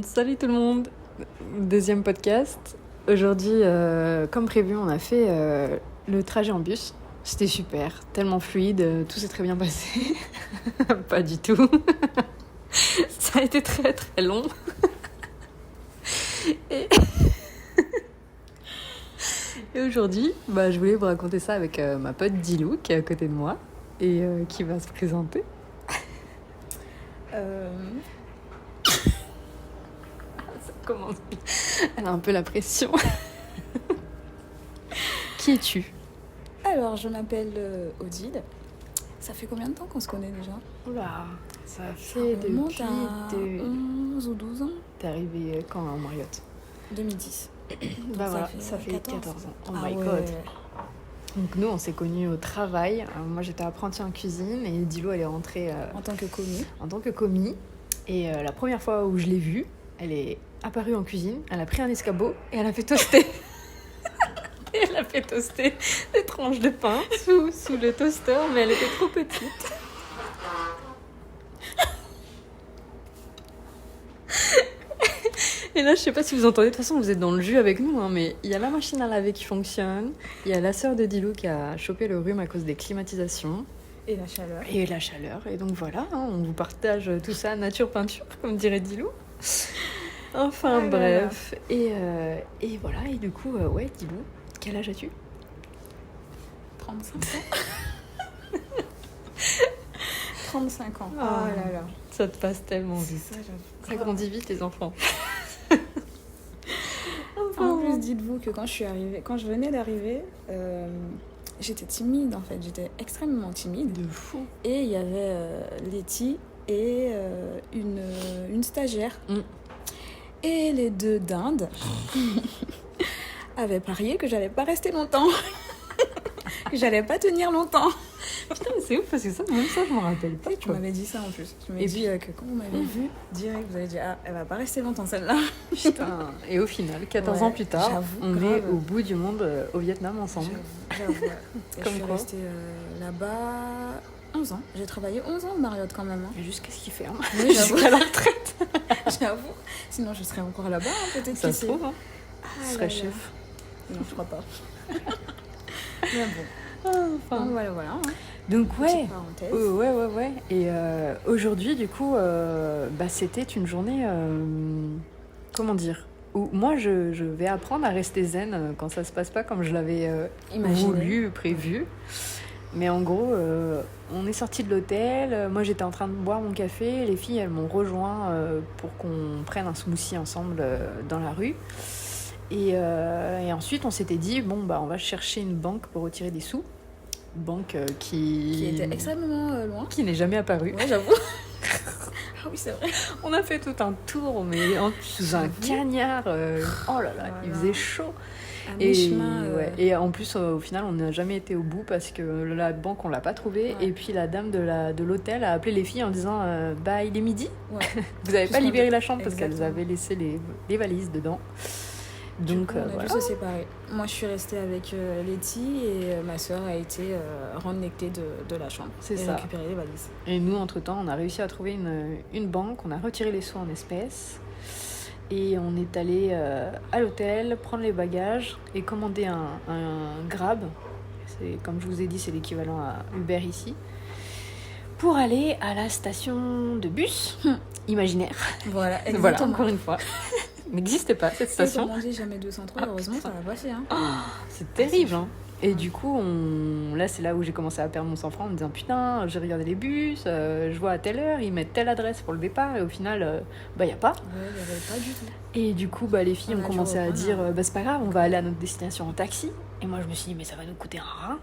Salut tout le monde, deuxième podcast. Aujourd'hui, comme prévu, on a fait le trajet en bus. C'était super, tellement fluide, tout s'est très bien passé. Pas du tout. Ça a été très très long. Et, et aujourd'hui, je voulais vous raconter ça avec ma pote Dilou qui est à côté de moi et qui va se présenter. Ça commence. Elle a un peu la pression. Qui es-tu? Alors, je m'appelle Odile. Ça fait combien de temps qu'on se connaît déjà? Oula, ça fait remonte depuis... à 11 ou 12 ans. T'es arrivée quand en Marriott? 2010. Voilà, ça fait 14 ans. Oh my ouais. god. Donc nous, on s'est connus au travail. Moi, j'étais apprentie en cuisine et Dilo, elle est rentrée En tant que commis. en tant que commis. Et la première fois où je l'ai vue, elle est apparue en cuisine, elle a pris un escabeau et elle a fait toaster. Et elle a fait toaster des tranches de pain sous le toaster, mais elle était trop petite. Et là, je sais pas si vous entendez, de toute façon, vous êtes dans le jus avec nous, hein, mais il y a la machine à laver qui fonctionne, il y a la sœur de Dilou qui a chopé le rhume à cause des climatisations. Et la chaleur. Et la chaleur. Et donc voilà, hein, on vous partage tout ça, nature peinture, comme dirait Dilou. Enfin, bref. Et voilà, et du coup, ouais, Dilou, quel âge as-tu? 35 ans. 35 ans. Oh. Oh là là. Ça te passe tellement C'est vite. ça, j'avoue. Ça grandit vite, les enfants. En plus, dites-vous que quand je venais d'arriver, j'étais timide en fait. J'étais extrêmement timide. De fou. Et il y avait Letty et une stagiaire. Et les deux dindes avaient parié que j'allais pas rester longtemps. Que j'allais pas tenir longtemps. Putain, mais c'est ouf parce que ça, même ça, je m'en rappelle pas. Tu m'avais dit ça en plus. Tu m'avais Et dit que quand vous m'avez vu, direct, vous avez dit ah, elle va pas rester longtemps celle-là. Putain. Et au final, 14 ans plus tard, on est au bout du monde au Vietnam ensemble. J'avoue. Ouais. Et Comme je suis quoi. restée là-bas 11 ans. J'ai travaillé 11 ans au Marriott quand même. Hein. Et jusqu'à ce qu'il fait, hein. Oui, j'avoue. Jusqu'à la retraite. J'avoue. Sinon, je serais encore là-bas, hein, peut-être. Ça qui se sait. trouve, hein. Ah, Tu serais chef. Non, je crois pas. Mais bon. Enfin. Donc voilà. Hein. Donc ouais. Petite parenthèse. Ouais. Et aujourd'hui, du coup, c'était une journée, comment dire, où moi, je vais apprendre à rester zen quand ça se passe pas comme je l'avais voulu, prévu. Mais en gros, on est sorti de l'hôtel, moi j'étais en train de boire mon café, les filles elles m'ont rejoint pour qu'on prenne un smoothie ensemble dans la rue. Et ensuite on s'était dit, on va chercher une banque pour retirer des sous. Banque qui était extrêmement loin. Qui n'est jamais apparue. Ouais, j'avoue. Ah oui, c'est vrai. On a fait tout un tour, mais sous un cagnard. Oh là là, il faisait chaud. Et en plus, au final, on n'a jamais été au bout parce que la banque, on l'a pas trouvée. Ouais. Et puis la dame de l'hôtel a appelé les filles en disant il est midi. Ouais. Vous n'avez pas libéré la chambre parce qu'elles avaient laissé les valises dedans. Donc, on a dû se séparer. Moi, je suis restée avec Letty et ma soeur a été rendre les clés de la chambre. C'est ça. Récupérer les valises. Et nous, entre-temps, on a réussi à trouver une banque. On a retiré les sous en espèces. Et on est allé à l'hôtel, prendre les bagages et commander un Grab. Comme je vous ai dit, c'est l'équivalent à Uber ici. Pour aller à la station de bus imaginaire. Voilà, encore une fois. N'existait pas cette station. J'ai commandé jamais 203, heureusement ça va passer. Hein. C'est terrible. Hein. Et du coup, là c'est là où j'ai commencé à perdre mon sang-froid en me disant putain, j'ai regardé les bus, je vois à telle heure, ils mettent telle adresse pour le départ et au final, y a pas. Ouais, il y avait pas du tout. Et du coup, les filles ont commencé à dire c'est pas grave, on va aller à notre destination en taxi. Et moi je me suis dit mais ça va nous coûter un rein.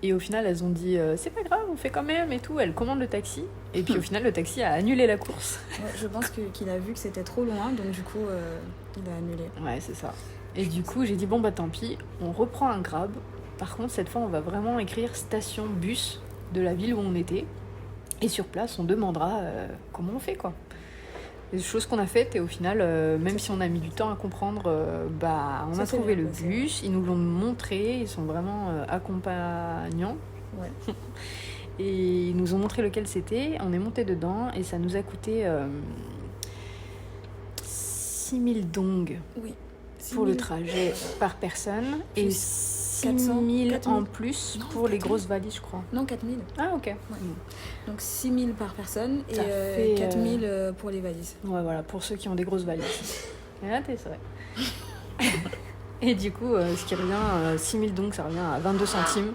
Et au final, elles ont dit c'est pas grave, on fait quand même et tout. Elles commandent le taxi. Et puis au final, le taxi a annulé la course. Ouais, je pense qu'il a vu que c'était trop loin, donc du coup, il a annulé. Ouais, c'est ça. Et du coup, j'ai dit tant pis, on reprend un Grab. Par contre, cette fois, on va vraiment écrire station bus de la ville où on était. Et sur place, on demandera comment on fait, quoi. Des choses qu'on a faites et au final, même si on a mis du temps à comprendre, on a trouvé le bus, ils nous l'ont montré, ils sont vraiment accompagnants. Ouais. Et ils nous ont montré lequel c'était, on est monté dedans et ça nous a coûté 6 000 dong Oui. pour le trajet par personne et Plus 6 400, 000 4 000. en plus Non, pour les 4 000. grosses valises, je crois. Non, 4 000. Ah, ok. Donc 6 000 par personne et Ça fait, 4 000 pour les valises. Ouais, voilà, pour ceux qui ont des grosses valises. Ah, c'est vrai. Et du coup, ce qui revient, 6 000 donc, ça revient à 22 centimes.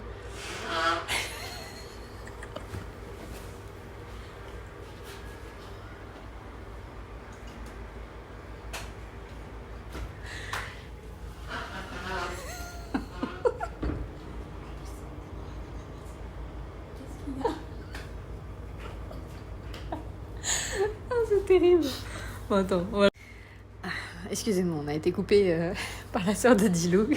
C'est terrible. Bon, attends, voilà. Excusez-moi, on a été coupé par la sœur de Dilou.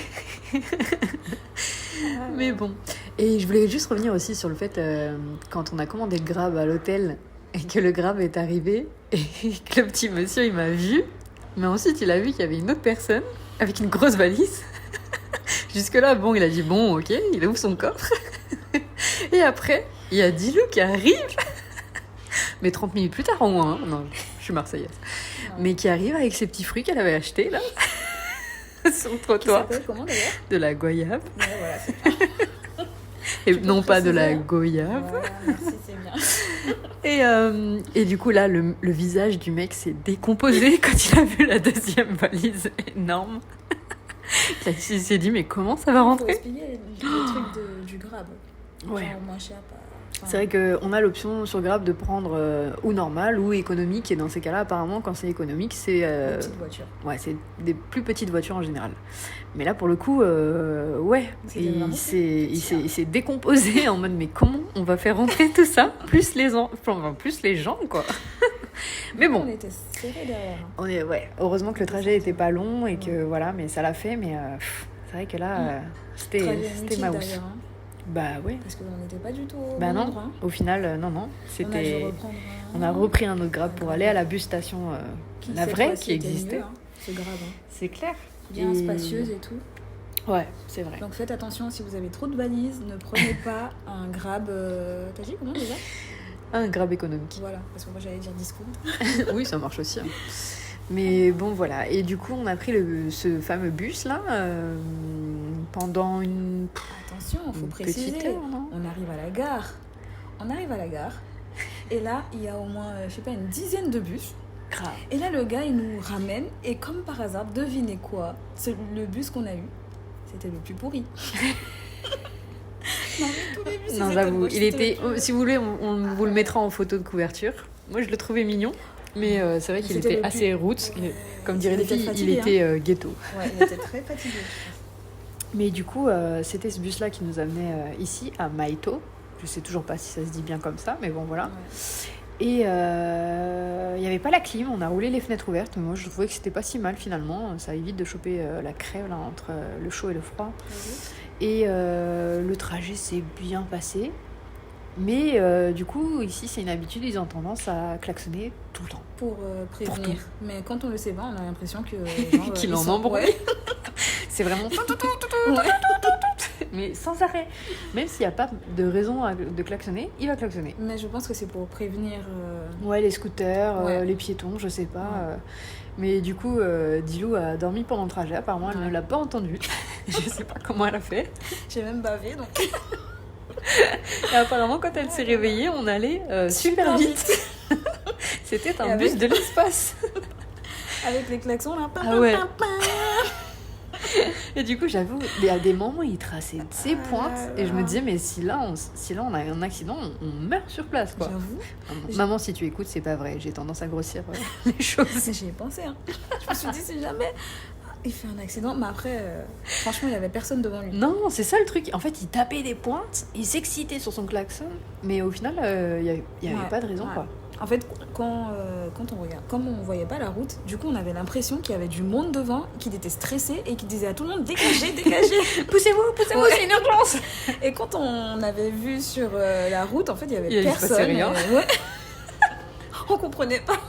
Mais bon. Et je voulais juste revenir aussi sur le fait, quand on a commandé le Grab à l'hôtel et que le Grab est arrivé et que le petit monsieur, il m'a vu. Mais ensuite, il a vu qu'il y avait une autre personne avec une grosse valise. Jusque-là, bon, il a dit bon, ok, il ouvre son coffre. Et après, il y a Dilou qui arrive. Mais 30 minutes plus tard, au moins. Hein. Non, je suis marseillaise. Non. Mais qui arrive avec ses petits fruits qu'elle avait achetés, là. Sur le trottoir. Qui s'appelle comment, d'ailleurs ? De la goyave. Ouais, voilà, c'est ça. Et non pas de la goyave. Voilà, merci, c'est bien. Et du coup, là, le visage du mec s'est décomposé quand il a vu la deuxième valise énorme. Là, il s'est dit, mais comment ça va rentrer ? Il faut expliquer le truc du Grab. Ouais. Genre moins cher, pas... C'est vrai qu'on a l'option sur Grab de prendre ou normal ou économique. Et dans ces cas-là, apparemment, quand c'est économique, c'est... Des petites voitures. Ouais, c'est des plus petites voitures en général. Mais là, pour le coup, ouais, il s'est décomposé en mode, mais comment on va faire rentrer tout ça ? Plus les gens, quoi. Mais bon. On était serrés derrière. Ouais, heureusement que le trajet était pas long et que voilà, mais ça l'a fait. Mais c'est vrai que là, c'était ma housse. Bah ouais. Parce qu'on n'était pas du tout au bon non, endroit. Au final, non. C'était... On a repris un autre Grab pour aller à la bus station, la vraie, qui existait. Mieux, hein. C'est grave. Hein. C'est clair. Bien spacieuse et tout. Ouais, c'est vrai. Donc faites attention, si vous avez trop de valises, ne prenez pas un Grab... T'as dit comment déjà ? Un Grab économique. Voilà, parce que moi j'allais dire discount. Oui, ça marche aussi. Hein. Mais bon, voilà. Et du coup, on a pris ce fameux bus-là pendant une... Attention, il faut préciser. Petite heure, non ? On arrive à la gare. Et là, il y a au moins, je sais pas, une dizaine de bus. Grave. Et là, le gars, il nous ramène. Et comme par hasard, devinez quoi ? Le bus qu'on a eu, c'était le plus pourri. Non, mais tous les bus, non, j'avoue, il était... si vous voulez, on vous le mettra en photo de couverture. Moi, je le trouvais mignon. Mais c'est vrai qu'il était assez roots. Ouais, comme diraient les filles, il était ghetto. Ouais, il était très fatigué. Mais du coup, c'était ce bus-là qui nous amenait ici, à Maito. Je sais toujours pas si ça se dit bien comme ça, mais bon, voilà. Ouais. Et il n'y avait pas la clim, on a roulé les fenêtres ouvertes. Moi, je trouvais que c'était pas si mal, finalement. Ça évite de choper la crève là, entre le chaud et le froid. Et le trajet s'est bien passé. Mais du coup, ici, c'est une habitude, ils ont tendance à klaxonner tout le temps. Pour prévenir. Pour tout. Mais quand on le sait pas, on a l'impression que... Qu'il en embrouille. Ouais. C'est vraiment... Mais sans arrêt. Même s'il n'y a pas de raison de klaxonner, il va klaxonner. Mais je pense que c'est pour prévenir... Ouais, les scooters, les piétons, je sais pas. Mais du coup, Dilou a dormi pendant le trajet. Apparemment, elle ne l'a pas entendu. Je sais pas comment elle a fait. J'ai même bavé, donc... Et apparemment, quand elle s'est réveillée, on allait super vite. C'était un bus de l'espace. Avec les klaxons, là. Ah ouais. Et du coup, j'avoue, il y a des moments où il traçait ses pointes. Et je me disais, mais si là on a un accident, on meurt sur place, quoi. J'avoue. Maman, si tu écoutes, c'est pas vrai. J'ai tendance à grossir les choses. J'y ai pensé, hein. Je me suis dit, si jamais... Il fait un accident, mais après, franchement, il n'y avait personne devant lui. Non, c'est ça le truc. En fait, il tapait des pointes, il s'excitait sur son klaxon, mais au final, il n'y avait pas de raison, quoi. En fait, quand on regarde, comme on ne voyait pas la route, du coup, on avait l'impression qu'il y avait du monde devant, qu'il était stressé et qu'il disait à tout le monde, dégagez, dégagez. poussez-vous, c'est une urgence. Et quand on avait vu sur la route, en fait, il n'y avait personne. Il se passait rien. On comprenait pas.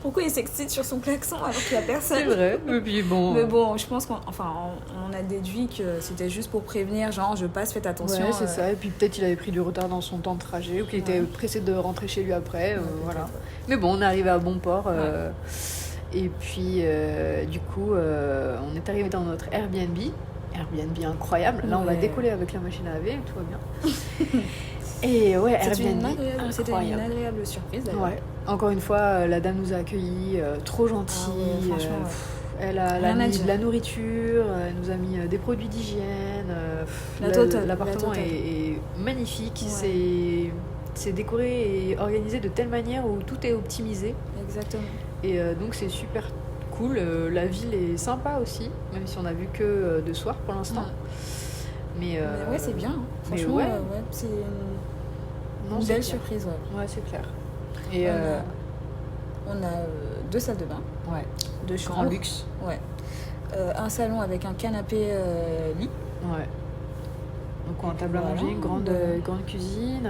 Pourquoi il s'excite sur son klaxon alors qu'il n'y a personne ? C'est vrai, et puis bon... Mais bon, je pense qu'on a déduit que c'était juste pour prévenir, genre, je passe, faites attention. Ouais, c'est ça, et puis peut-être il avait pris du retard dans son temps de trajet, ou qu'il était pressé de rentrer chez lui après, voilà. Mais bon, on est arrivé à bon port, Et puis, du coup, on est arrivé dans notre Airbnb. Airbnb incroyable. Là, on va Ouais. décoller avec la machine à laver, tout va bien. Et ouais, C'était Airbnb c'était une incroyable. agréable surprise d'ailleurs. Ouais. Encore une fois, la dame nous a accueillis, trop gentille. Ah ouais, franchement, ouais. Elle a Rien à mis dire. de la nourriture, elle nous a mis des produits d'hygiène. La totale, L'appartement la totale. est magnifique. Ouais. C'est décoré et organisé de telle manière où tout est optimisé. Exactement. Et donc c'est super cool. La ville est sympa aussi, même si on a vu que de soir pour l'instant. Mais ouais, c'est bien. Hein. mais Franchement, ouais. ouais, c'est Non, une c'est belle clair. surprise. Ouais. Ouais, c'est clair. Et On a 2 salles de bain, ouais, 2 grand chambres. luxe. Ouais. Un salon avec un canapé lit. Ouais. Donc on a table à Voilà. manger, grande cuisine,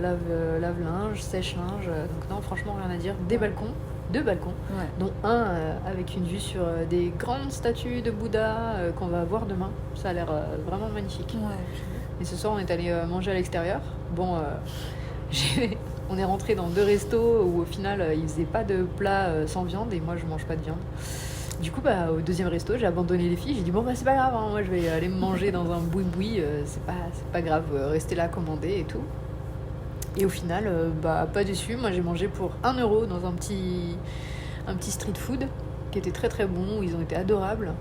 lave-linge, sèche-linge. Donc non, franchement, rien à dire. Des balcons, 2 balcons, Ouais. dont un avec une vue sur des grandes statues de Bouddha qu'on va voir demain. Ça a l'air vraiment magnifique. Ouais. Et ce soir, on est allé manger à l'extérieur. Bon, on est rentré dans 2 restos où au final, ils faisaient pas de plat sans viande et moi, je mange pas de viande. Du coup, au 2e resto, j'ai abandonné les filles. J'ai dit, bon, c'est pas grave, hein, moi je vais aller me manger dans un boui-boui. C'est pas grave, rester là, commander et tout. Et au final, pas déçu. Moi, j'ai mangé pour 1 euro dans un petit street food qui était très très bon. Ils ont été adorables.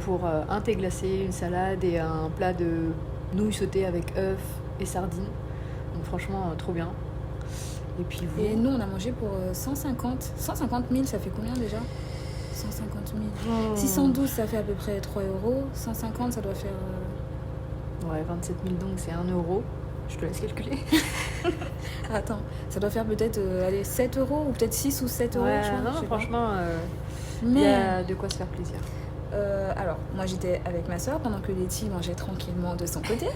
Pour un thé glacé, une salade et un plat de nouilles sautées avec œufs et sardines. Donc franchement, trop bien. Et puis vous... Et nous, on a mangé pour 150 000, ça fait combien déjà 150 000. 612, ça fait à peu près 3 euros. 150, ça doit faire... Ouais, 27 000 donc, c'est 1 euro. Je te laisse calculer. Attends, ça doit faire peut-être 7 euros ou peut-être 6 ou 7 euros. Ouais, je crois, non, je sais franchement, il Mais y a de quoi se faire plaisir. alors, moi j'étais avec ma soeur pendant que Letty mangeait tranquillement de son côté.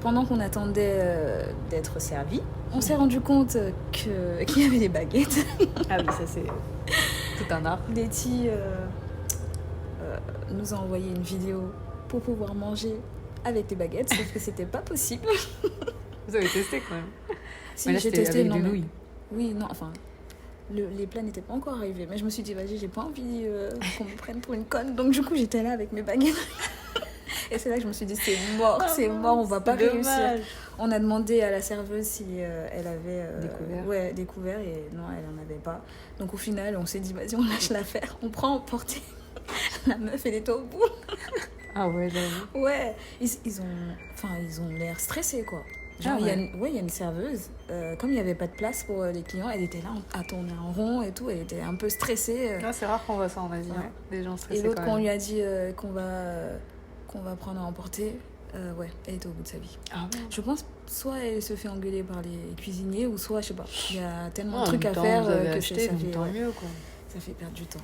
Pendant qu'on attendait d'être servi, on s'est rendu compte qu'il y avait des baguettes. Ah oui, ça c'est tout un art. Letty nous a envoyé une vidéo pour pouvoir manger avec les baguettes, sauf que c'était pas possible. Vous avez testé quand même. Si, Mais là, j'ai c'était testé, avec non, des mais- nouilles. Oui, non, enfin, les plats n'étaient pas encore arrivés, mais je me suis dit, vas-y, j'ai pas envie qu'on me prenne pour une conne, donc du coup, j'étais là avec mes baguettes. Et c'est là que je me suis dit, c'est mort, on va pas réussir. On a demandé à la serveuse si elle avait des couverts et non, elle en avait pas. Donc au final, on s'est dit, vas-y, on lâche l'affaire, on prend en portée. La meuf, elle était au bout. Ah ouais, j'avoue. Ouais, ils ont l'air stressés, quoi. Genre, Ah ouais. il y a une serveuse, comme il n'y avait pas de place pour les clients, elle était là à tourner en rond et tout, elle était un peu stressée. Non, c'est rare qu'on voit ça en Asie, Ouais. hein. Des gens stressés Et l'autre, quand quand on même. lui a dit qu'on va prendre à emporter, ouais, elle était au bout de sa vie. Ah ouais. Je pense soit elle se fait engueuler par les cuisiniers, ou soit, je sais pas, il y a tellement En de trucs même à temps, faire vous avez que acheté, ça donc fait, tant ouais, mieux, quoi. ça fait perdre du temps.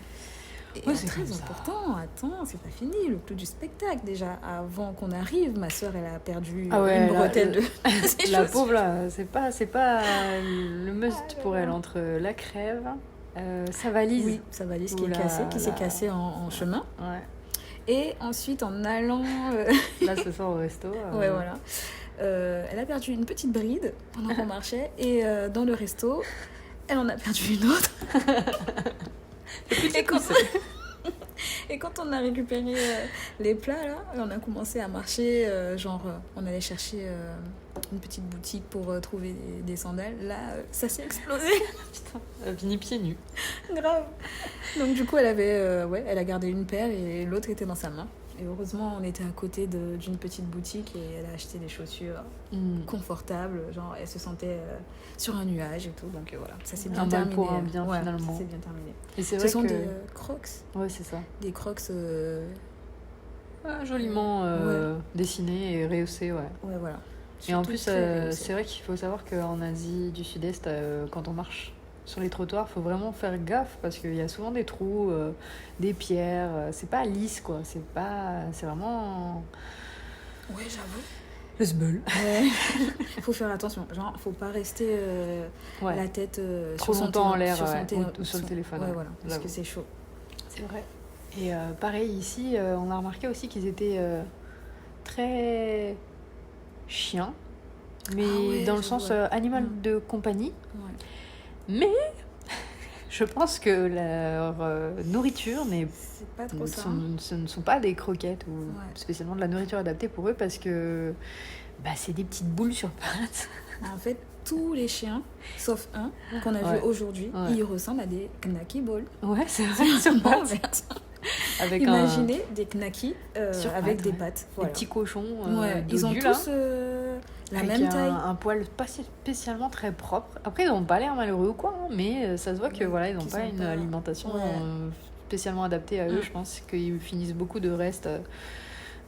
Et Ouais, c'est très comme ça. important, attends, c'est pas fini, le clou du spectacle. Déjà, avant qu'on arrive, ma soeur, elle a perdu Ah ouais, une bretelle de ses La chaussures. pauvre là, c'est pas le must Ah là pour là. elle entre la crève, sa valise. Oui, sa valise qui est Oula cassée, qui s'est là. cassée en chemin. Ouais. Et ensuite, en allant... Là, ce soir au resto. ouais, voilà. Elle a perdu une petite bride pendant qu'on marchait. Et dans le resto, elle en a perdu une autre. Et quand on a récupéré les plats, là, on a commencé à marcher. On allait chercher une petite boutique pour trouver des sandales. Là, ça s'est explosé. Putain, elle finit pieds nus. Grave. Donc du coup, elle a gardé une paire et l'autre était dans sa main. Et heureusement, on était à côté d'une petite boutique et elle a acheté des chaussures confortables. Genre, elle se sentait sur un nuage et tout. Donc voilà, ça s'est bien Un mal terminé. pour un bien, finalement. Ça s'est bien terminé. Et c'est Ce vrai sont que... des crocs. Ouais, c'est ça. Des crocs, Joliment Ouais. dessinés et rehaussés, ouais. ouais, voilà. Et en Surtout plus, très réussi. c'est vrai qu'il faut savoir qu'en Asie du Sud-Est, quand on marche sur les trottoirs, il faut vraiment faire gaffe parce qu'il y a souvent des trous, des pierres. C'est pas lisse, quoi. C'est vraiment Ouais, j'avoue. le sbeul. Ouais. Faut faire attention. Genre, faut pas rester Ouais. la tête Trop sur son longtemps en téléphone- l'air, sur son ouais, téléphone- ou sur le téléphone, Ouais, ouais. voilà. Parce J'avoue. que c'est chaud. C'est vrai. Et pareil, ici, on a remarqué aussi qu'ils étaient très chiens, mais Ah ouais, dans le j'avoue, sens ouais. animal de compagnie. Ouais. Mais Je pense que leur nourriture C'est pas trop ça. Hein. ce ne sont pas des croquettes ou Ouais. spécialement de la nourriture adaptée pour eux parce que c'est des petites boules sur pattes. En fait, tous les chiens, sauf un qu'on a Ouais. vu aujourd'hui, Ouais. ils ressemblent à des knacky balls. Ouais, c'est vrai, sur pattes. Avec Imaginez des knackis Sur avec pattes, des ouais. pattes. des Voilà. petits cochons Ouais, ils ont dodus, là, tous la avec même taille. un poil pas spécialement très propre. Après, ils n'ont pas l'air malheureux ou quoi, hein, mais ça se voit que Ouais, voilà, ils n'ont qu'ils pas sont une pas- alimentation Ouais. spécialement adaptée à eux. Mm. Je pense qu'ils finissent beaucoup de restes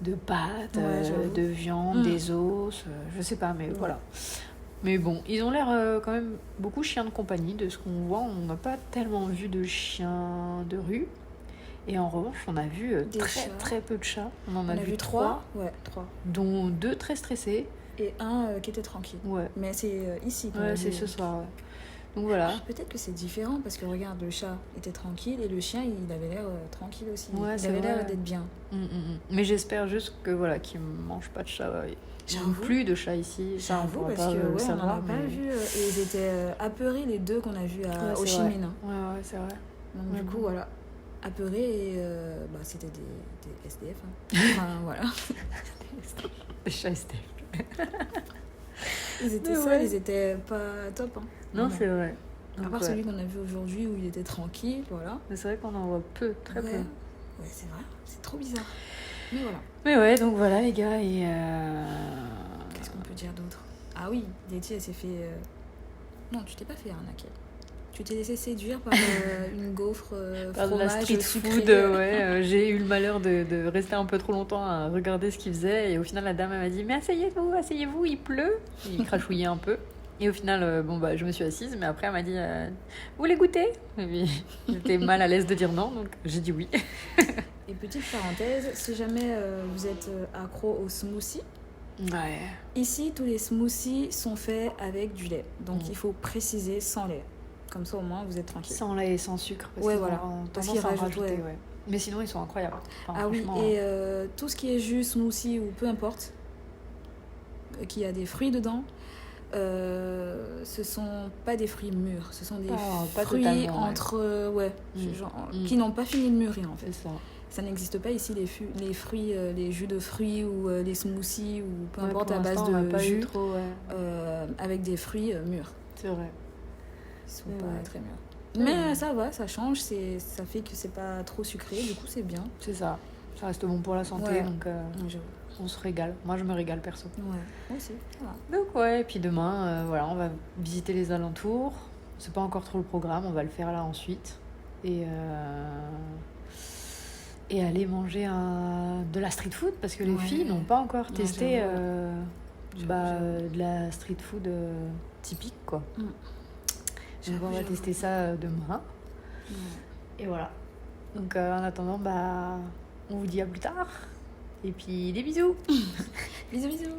de pâtes, Ouais, j'avoue. de viande, Mm. des os, je sais pas, mais Ouais. voilà. Mais bon, ils ont l'air quand même beaucoup chiens de compagnie. De ce qu'on voit, on n'a pas tellement vu de chiens de rue. Et en revanche, on a vu Des très chats. très peu de chats. On en On a a vu vu 3, 3. Ouais, 3. dont 2 très stressés. Et un qui était tranquille. Ouais, Mais c'est ici qu'on a ouais, vu. c'est ce soir. Ouais. Donc voilà. Peut-être que c'est différent parce que regarde, le chat était tranquille et le chien il avait l'air tranquille aussi. Ouais, il c'est avait l'air vrai. d'être bien. Mais j'espère juste que voilà, qu'ils ne mangent pas de chat. Ils n'ont J'avoue. plus de chats ici. Ça, on J'avoue pourra parce pas que le ouais, on en savoir. a pas mais- vu et ils étaient apeurés les deux qu'on a vus Ouais, au c'est Chi vrai. Minh. Hein. Ouais, c'est vrai. Donc Ouais, du coup bon. voilà, apeurés et c'était des SDF. Hein. Enfin voilà, Les chats SDF. ils étaient Mais seuls, ouais. ils étaient pas top. Hein. Non, Voilà. c'est vrai. À Donc, part ouais. celui qu'on a vu aujourd'hui où il était tranquille, voilà. Mais c'est vrai qu'on en voit peu, très Ouais. peu. Ouais, c'est vrai, c'est trop bizarre. Mais voilà. Mais ouais, donc voilà les gars. Et Qu'est-ce qu'on peut dire d'autre? Ah oui, Letty, elle s'est fait. Non, tu t'es pas fait arnaquer. Tu t'es laissé séduire par une gaufre par de la fromage street sucré. food, ouais, j'ai eu le malheur de rester un peu trop longtemps à regarder ce qu'il faisait. Et au final, la dame elle m'a dit: mais asseyez-vous, il pleut. Il crachouillait un peu. Et au final, je me suis assise, mais après elle m'a dit: vous voulez goûter? Et puis, j'étais mal à l'aise de dire non, donc j'ai dit oui. Et petite parenthèse, si jamais vous êtes accro au smoothie, Ouais. ici tous les smoothies sont faits avec du lait. Donc il faut préciser sans lait. Comme ça au moins vous êtes tranquille. Sans lait et sans sucre. Parce Ouais, qu'ils voilà. ont Parce tendance qu'ils à en rajoutent, rajouter, ouais. ouais. Mais sinon, ils sont incroyables. Enfin, Ah oui, franchement, et tout ce qui est jus, smoothie ou peu importe, qui a des fruits dedans, ce sont pas des fruits mûrs, ce sont des pas fruits totalement, ouais. entre Mm. genre, Mm. qui n'ont pas fini de mûrir en fait. c'est ça. Ça n'existe pas ici les fruits, les jus de fruits ou les smoothies ou peu Ouais, importe pour à base l'instant, on n'a de pas eu jus trop, ouais. avec des fruits mûrs. C'est vrai. Ils sont Ouais, pas ouais. très mûrs. Ouais. Mais ça va, ça change, ça fait que c'est pas trop sucré, du coup c'est bien. C'est ça. Ça reste bon pour la santé, Ouais. donc Ouais, j'avoue. on se régale. Moi, je me régale perso. Ouais, moi aussi. Voilà. Donc ouais, et puis demain, voilà, on va visiter les alentours. C'est pas encore trop le programme, on va le faire là ensuite. Et aller manger de la street food, parce que les Ouais. filles n'ont pas encore Non, testé j'avoue. de la street food typique, quoi. Mm. Donc on va J'avoue. tester ça demain. Ouais. Et voilà. Donc en attendant, on vous dit à plus tard. Et puis des bisous. Bisous, bisous.